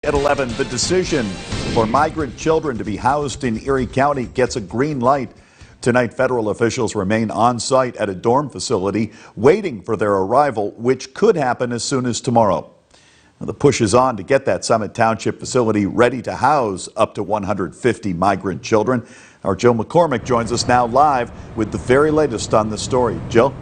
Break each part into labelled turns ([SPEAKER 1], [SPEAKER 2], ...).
[SPEAKER 1] At 11, the decision for migrant children to be housed in Erie County gets a green light. Tonight, federal officials remain on site at a dorm facility waiting for their arrival, which could happen as soon as tomorrow. Now, the push is on to get that Summit Township facility ready to house up to 150 migrant children. Our Jill McCormick joins us now live with the very latest on the story. Jill?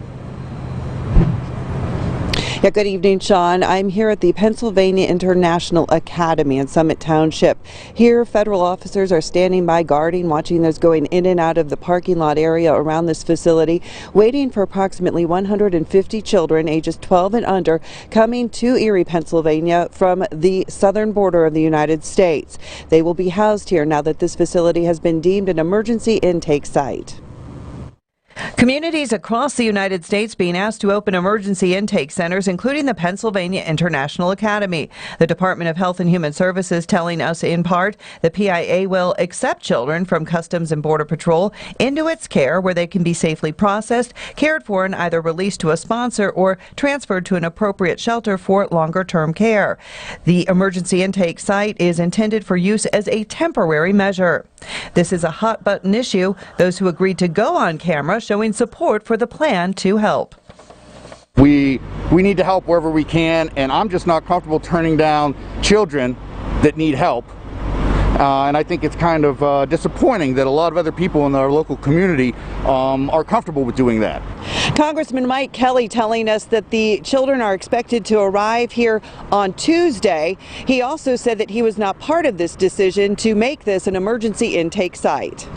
[SPEAKER 2] Yeah, good evening, Sean. I'm here at the Pennsylvania International Academy in Summit Township. Here, federal officers are standing by guarding, watching those going in and out of the parking lot area around this facility, waiting for approximately 150 children ages 12 and under coming to Erie, Pennsylvania from the southern border of the United States. They will be housed here now that this facility has been deemed an emergency intake site. Communities across the United States being asked to open emergency intake centers, including the Pennsylvania International Academy. The Department of Health and Human Services telling us in part the PIA will accept children from Customs and Border Patrol into its care where they can be safely processed, cared for, and either released to a sponsor or transferred to an appropriate shelter for longer-term care. The emergency intake site is intended for use as a temporary measure. This is a hot-button issue. Those who agreed to go on camera showing support for the plan to help.
[SPEAKER 3] We need to help wherever we can, and I'm just not comfortable turning down children that need help. And I think it's kind of disappointing that a lot of other people in our local community are comfortable with doing that.
[SPEAKER 2] Congressman Mike Kelly telling us that the children are expected to arrive here on Tuesday. He also said that he was not part of this decision to make this an emergency intake site.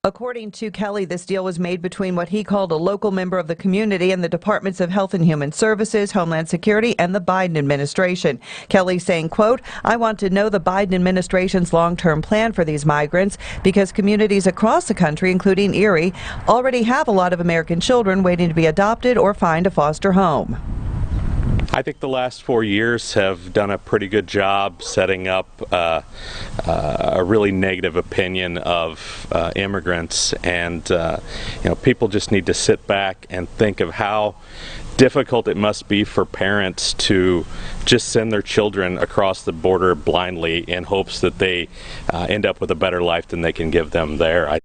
[SPEAKER 2] According to Kelly, this deal was made between what he called a local member of the community and the Departments of Health and Human Services, Homeland Security, and the Biden administration. Kelly saying, quote, "I want to know the Biden administration's long-term plan for these migrants because communities across the country, including Erie, already have a lot of American children waiting to be adopted or find a foster home."
[SPEAKER 4] I think the last 4 years have done a pretty good job setting up a really negative opinion of immigrants, and people just need to sit back and think of how difficult it must be for parents to just send their children across the border blindly in hopes that they end up with a better life than they can give them there.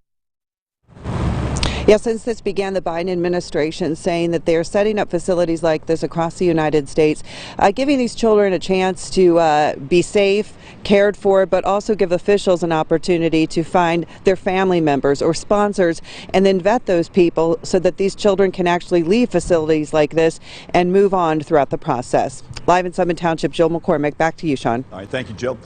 [SPEAKER 2] Yeah, since this began, the Biden administration saying that they're setting up facilities like this across the United States, giving these children a chance to be safe, cared for, but also give officials an opportunity to find their family members or sponsors and then vet those people so that these children can actually leave facilities like this and move on throughout the process. Live in Summit Township, Jill McCormick. Back to you, Sean.
[SPEAKER 1] All right, thank you, Jill.